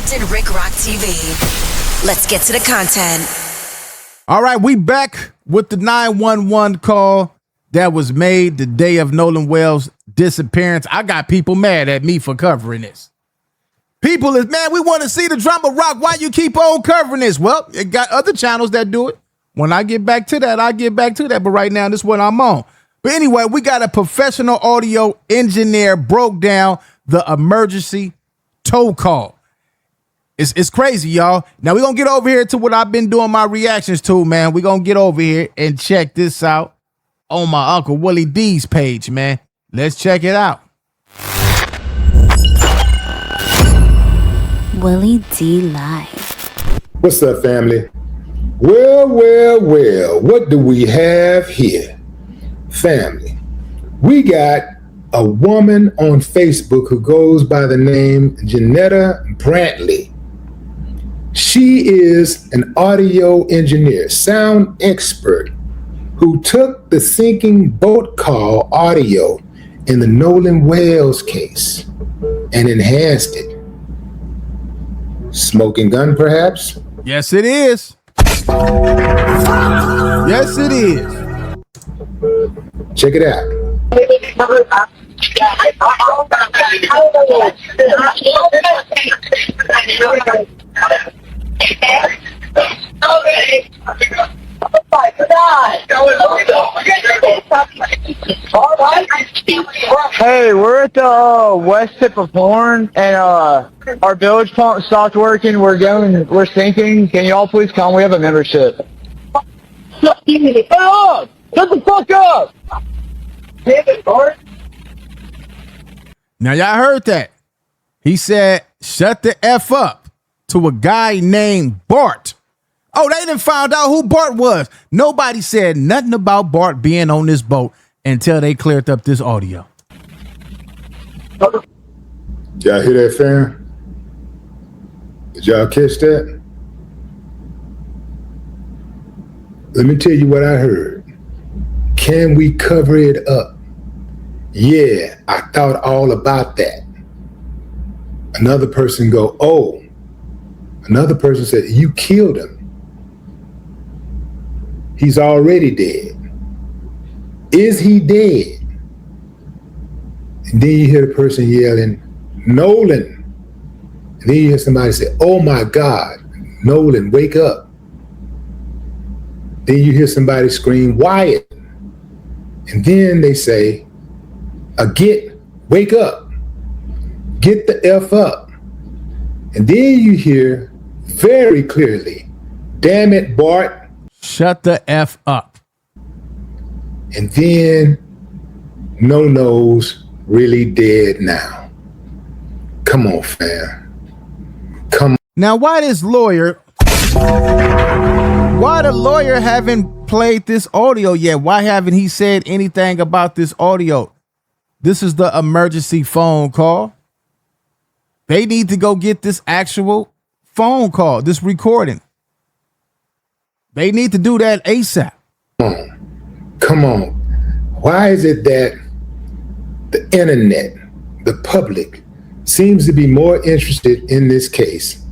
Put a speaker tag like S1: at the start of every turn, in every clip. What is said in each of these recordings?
S1: Captain Rick Rock TV. Let's get to the content.
S2: All right, we back with the 911 call that was made the day of Nolan Wells' disappearance. I got people mad at me for covering this. People is, man, we want to see the drama rock. Why you keep on covering this? Well, it got other channels that do it. When I get back to that, I'll get back to that. But right now, this is what I'm on. But anyway, we got a professional audio engineer broke down the emergency tow call. It's crazy, y'all. Now we're going to get over here to what I've been doing my reactions to, man. We're going to get over here and check this out on my Uncle Willie D's page, man. Let's check it out.
S3: Willie D Live.
S4: What's up, family? Well, what do we have here? Family, we got a woman on Facebook who goes by the name Janetta Brantley. She is an audio engineer, sound expert, who took the sinking boat call audio in the Nolan Wells case and enhanced it. Smoking gun, perhaps?
S2: Yes, it is. Yes, it is.
S4: Check it out.
S5: Hey, we're at the west tip of Horn, and our bilge pump stopped working. We're sinking. Can you all please come? We have a membership. Shut up! Shut the fuck up! Bart.
S2: Now, y'all heard that. He said, shut the F up to a guy named Bart. Oh, they didn't find out who Bart was. Nobody said nothing about Bart being on this boat until they cleared up this audio.
S4: Y'all hear that, fam? Did y'all catch that? Let me tell you what I heard. Can we cover it up? Yeah, I thought all about that. Another person go, oh. Another person said, you killed him. He's already dead. Is he dead? And then you hear the person yelling, Nolan. And then you hear somebody say, oh my God, Nolan, wake up. Then you hear somebody scream, Wyatt. And then they say, wake up. Get the F up. And then you hear very clearly, damn it, Bart.
S2: Shut the F up.
S4: And then No-No's really dead now. Come on, fam. Come on.
S2: Now, why the lawyer haven't played this audio yet? Why haven't he said anything about this audio? This is the emergency phone call. They need to go get this actual phone call, this recording. They need to do that ASAP.
S4: Come on. Why is it that the internet, the public, seems to be more interested in this case,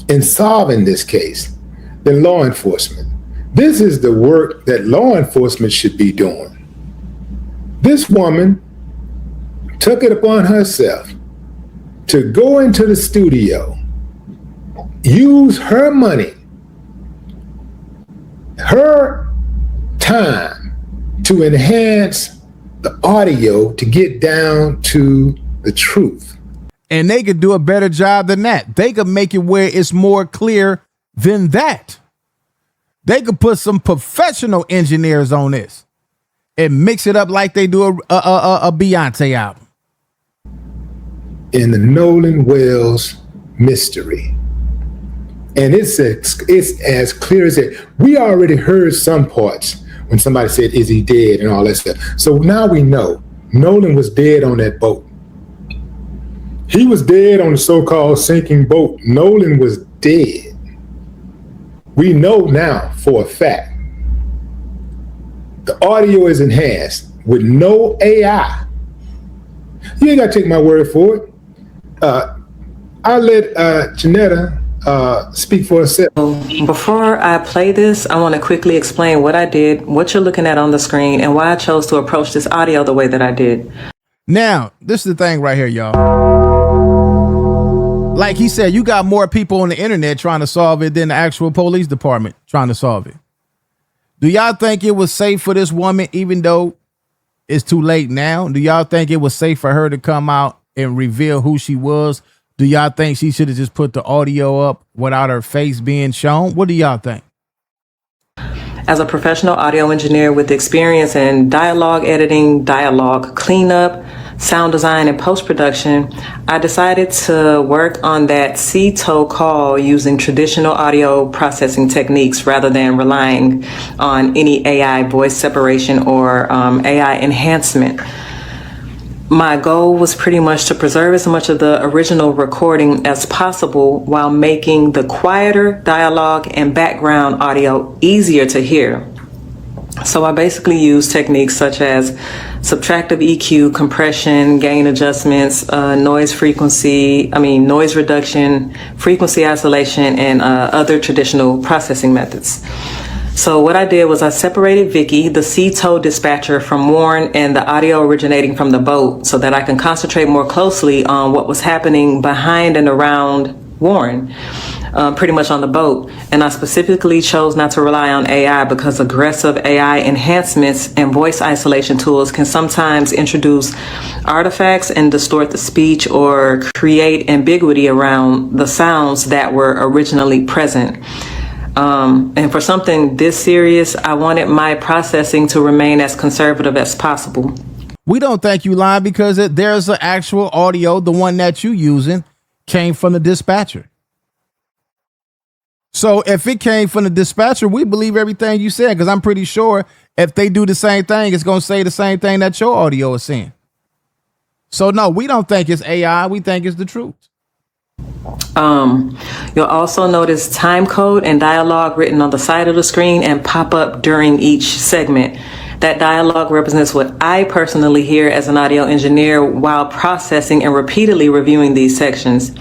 S4: in solving this case, than law enforcement? This is the work that law enforcement should be doing. This woman took it upon herself to go into the studio, use her money, her time to enhance the audio to get down to the truth.
S2: And they could do a better job than that. They could make it where it's more clear than that. They could put some professional engineers on this and mix it up like they do a Beyonce album.
S4: In the Nolan Wells mystery. And it's as clear as it. We already heard some parts when somebody said, is he dead and all that stuff. So now we know Nolan was dead on that boat. He was dead on the so-called sinking boat. Nolan was dead. We know now for a fact. The audio is enhanced with no AI. You ain't got to take my word for it. I'll let Janetta speak for herself.
S6: Before I play this, I want to quickly explain what I did, what you're looking at on the screen, and why I chose to approach this audio the way that I did.
S2: Now, this is the thing right here, y'all. Like he said, you got more people on the internet trying to solve it than the actual police department trying to solve it. Do y'all think it was safe for this woman, even though it's too late now? Do y'all think it was safe for her to come out and reveal who she was? Do y'all think she should have just put the audio up without her face being shown? What do y'all think?
S6: As a professional audio engineer with experience in dialogue editing, dialogue cleanup, sound design, and post-production, I decided to work on that CTO call using traditional audio processing techniques rather than relying on any AI voice separation or AI enhancement. My goal was pretty much to preserve as much of the original recording as possible while making the quieter dialogue and background audio easier to hear. So I basically used techniques such as subtractive EQ, compression, gain adjustments, noise reduction, frequency isolation, and other traditional processing methods. So what I did was I separated Vicky, the CTO dispatcher, from Warren and the audio originating from the boat so that I can concentrate more closely on what was happening behind and around Warren, pretty much on the boat. And I specifically chose not to rely on AI because aggressive AI enhancements and voice isolation tools can sometimes introduce artifacts and distort the speech or create ambiguity around the sounds that were originally present. And for something this serious, I wanted my processing to remain as conservative as possible.
S2: We don't think you lying because there's an actual audio, the one that you using, came from the dispatcher. So if it came from the dispatcher, we believe everything you said, because I'm pretty sure if they do the same thing, it's going to say the same thing that your audio is saying. So no, we don't think it's AI. We think it's the truth.
S6: You'll also notice time code and dialogue written on the side of the screen and pop up during each segment. That dialogue represents what I personally hear as an audio engineer while processing and repeatedly reviewing these sections.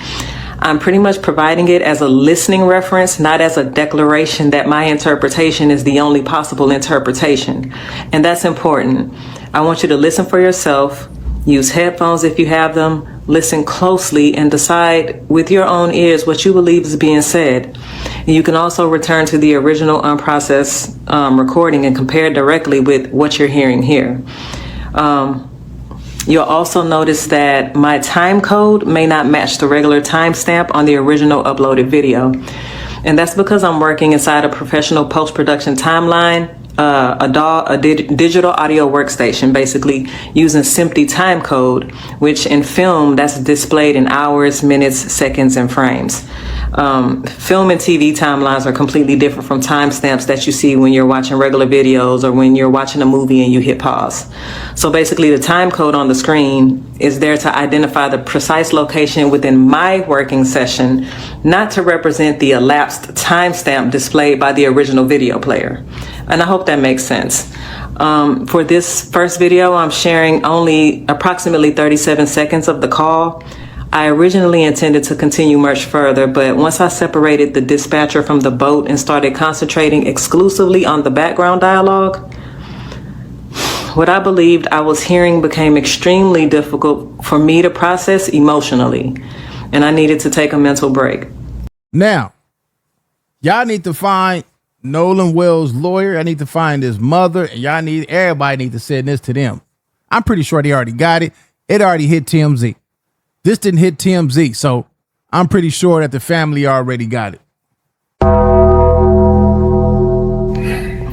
S6: I'm pretty much providing it as a listening reference, not as a declaration that my interpretation is the only possible interpretation. And that's important. I want you to listen for yourself, use headphones if you have them, listen closely, and decide with your own ears what you believe is being said. You can also return to the original unprocessed recording and compare directly with what you're hearing here. You'll also notice that my time code may not match the regular timestamp on the original uploaded video. And that's because I'm working inside a professional post-production timeline, a digital audio workstation, basically using SMPTE time code, which in film that's displayed in hours, minutes, seconds, and frames. Film and TV timelines are completely different from timestamps that you see when you're watching regular videos or when you're watching a movie and you hit pause. So basically the time code on the screen is there to identify the precise location within my working session, not to represent the elapsed timestamp displayed by the original video player. And I hope that makes sense. For this first video, I'm sharing only approximately 37 seconds of the call. I originally intended to continue much further, but once I separated the dispatcher from the boat and started concentrating exclusively on the background dialogue, what I believed I was hearing became extremely difficult for me to process emotionally, and I needed to take a mental break.
S2: Now, y'all need to find Nolan Wells' lawyer. I need to find his mother, and everybody need to send this to them. I'm pretty sure they already got it. It already hit TMZ. This didn't hit TMZ, so I'm pretty sure that the family already got it.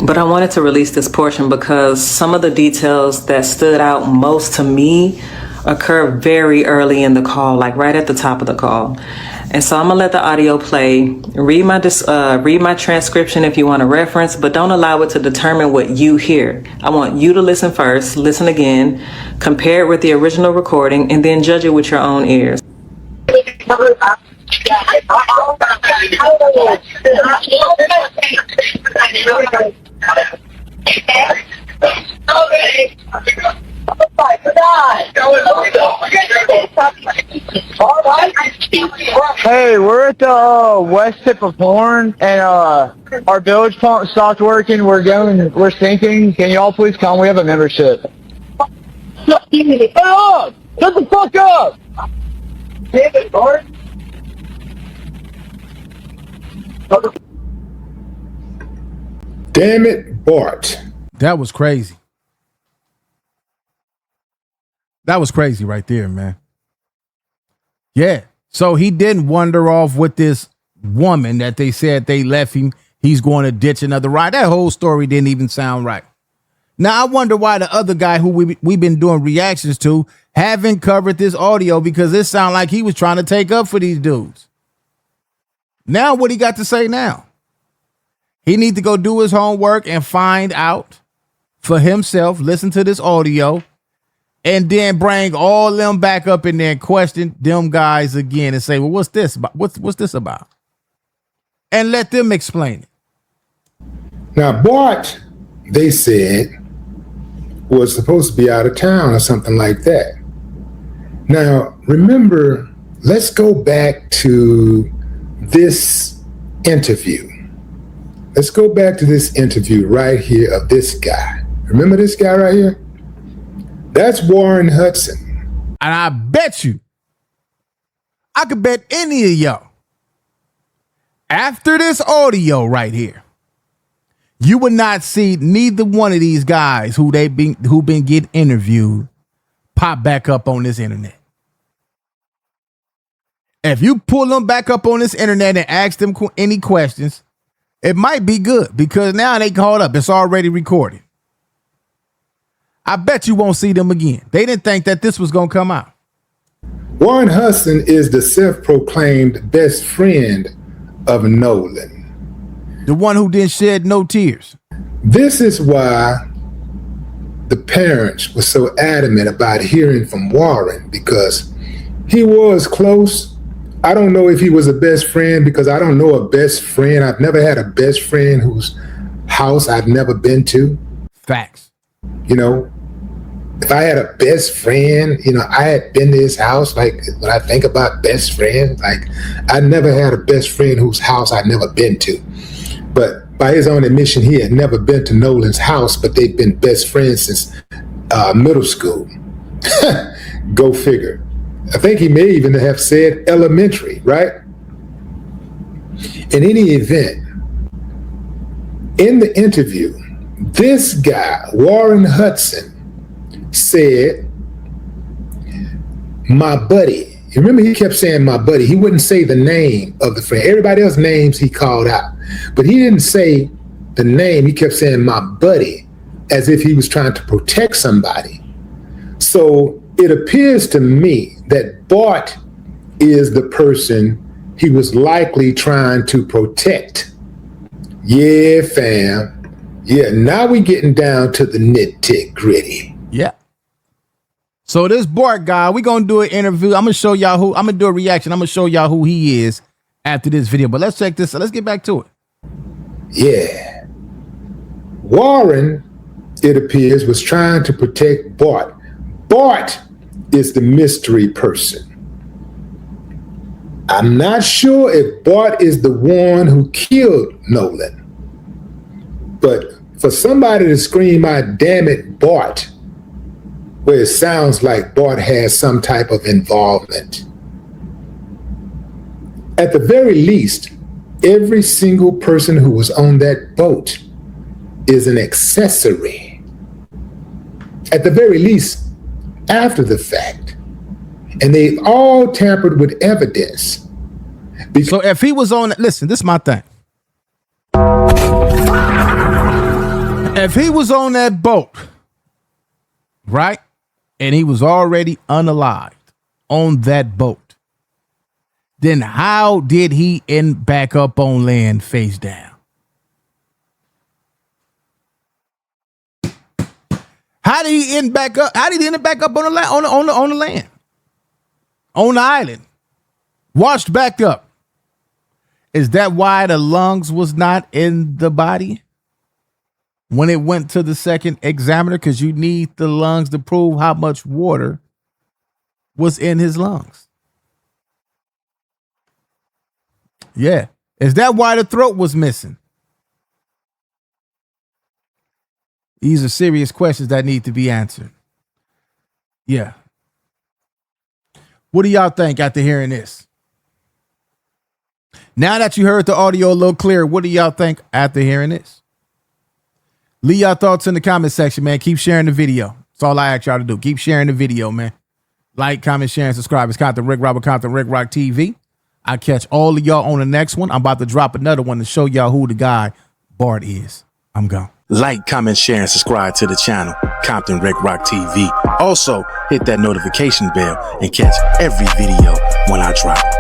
S6: But I wanted to release this portion because some of the details that stood out most to me occur very early in the call, like right at the top of the call. And so I'm gonna let the audio play. Read my transcription if you want to reference, but don't allow it to determine what you hear. I want you to listen first, listen again, compare it with the original recording, and then judge it with your own ears.
S5: All right. Hey, we're at the west tip of Horn, and our bilge pump stopped working. We're sinking. Can y'all please come? We have a membership. Shut up! Shut the fuck up! Damn it, Bart.
S4: Damn it, Bart.
S2: That was crazy. That was crazy right there, man. Yeah. So he didn't wander off with this woman that they said they left him. He's going to ditch another ride. That whole story didn't even sound right. Now, I wonder why the other guy who we've been doing reactions to haven't covered this audio, because it sounded like he was trying to take up for these dudes. Now, what he got to say now? He need to go do his homework and find out for himself, listen to this audio, and then bring all them back up in there and question them guys again and say, well, what's this about? What's this about? And let them explain it.
S4: Now, Bart, they said, was supposed to be out of town or something like that. Now, remember, let's go back to this interview. Let's go back to this interview right here of this guy. Remember this guy right here? That's Warren Hudson.
S2: And I bet you, I could bet any of y'all, after this audio right here, you would not see neither one of these guys who been getting interviewed pop back up on this internet. If you pull them back up on this internet and ask them any questions, it might be good, because now they caught up. It's already recorded. I bet you won't see them again. They didn't think that this was going to come out.
S4: Warren Hudson is the self-proclaimed best friend of Nolan.
S2: The one who didn't shed no tears.
S4: This is why the parents were so adamant about hearing from Warren, because he was close. I don't know if he was a best friend, because I don't know a best friend. I've never had a best friend whose house I've never been to.
S2: Facts.
S4: You know, if I had a best friend, you know, I had been to his house. Like, when I think about best friend, like, I never had a best friend whose house I'd never been to. But by his own admission, he had never been to Nolan's house, but they've been best friends since middle school. Go figure. I think he may even have said elementary, right? In any event, in the interview, this guy, Warren Hudson, said, my buddy. You remember, he kept saying my buddy. He wouldn't say the name of the friend. Everybody else's names he called out, but he didn't say the name. He kept saying my buddy, as if he was trying to protect somebody. So it appears to me that Bart is the person he was likely trying to protect. Yeah, fam. Yeah, now we getting down to the nitty-gritty.
S2: Yeah. So this Bart guy, we're going to do an interview. I'm going to show y'all I'm going to do a reaction. I'm going to show y'all who he is after this video. But let's check this. Let's get back to it.
S4: Yeah. Warren, it appears, was trying to protect Bart. Bart is the mystery person. I'm not sure if Bart is the one who killed Nolan. But for somebody to scream out, damn it, Bart, where it sounds like Bart has some type of involvement. At the very least, every single person who was on that boat is an accessory. At the very least, after the fact. And they've all tampered with evidence.
S2: So if he was on, listen, this is my thing. If he was on that boat, right, and he was already unalived on that boat, then how did he end back up on land face down? How did he end back up? How did he end back up on the land, on the land, on the island, washed back up? Is that why the lungs was not in the body when it went to the second examiner? Because you need the lungs to prove how much water was in his lungs. Yeah. Is that why the throat was missing? These are serious questions that need to be answered. Yeah. What do y'all think after hearing this? Now that you heard the audio a little clearer, what do y'all think after hearing this? Leave y'all thoughts in the comment section, man. Keep sharing the video. That's all I ask y'all to do. Keep sharing the video, man. Like, comment, share, and subscribe. It's Compton Rick Rock TV. I'll catch all of y'all on the next one. I'm about to drop another one to show y'all who the guy Bart is. I'm gone.
S7: Like, comment, share, and subscribe to the channel, Compton Rick Rock TV. Also, hit that notification bell and catch every video when I drop.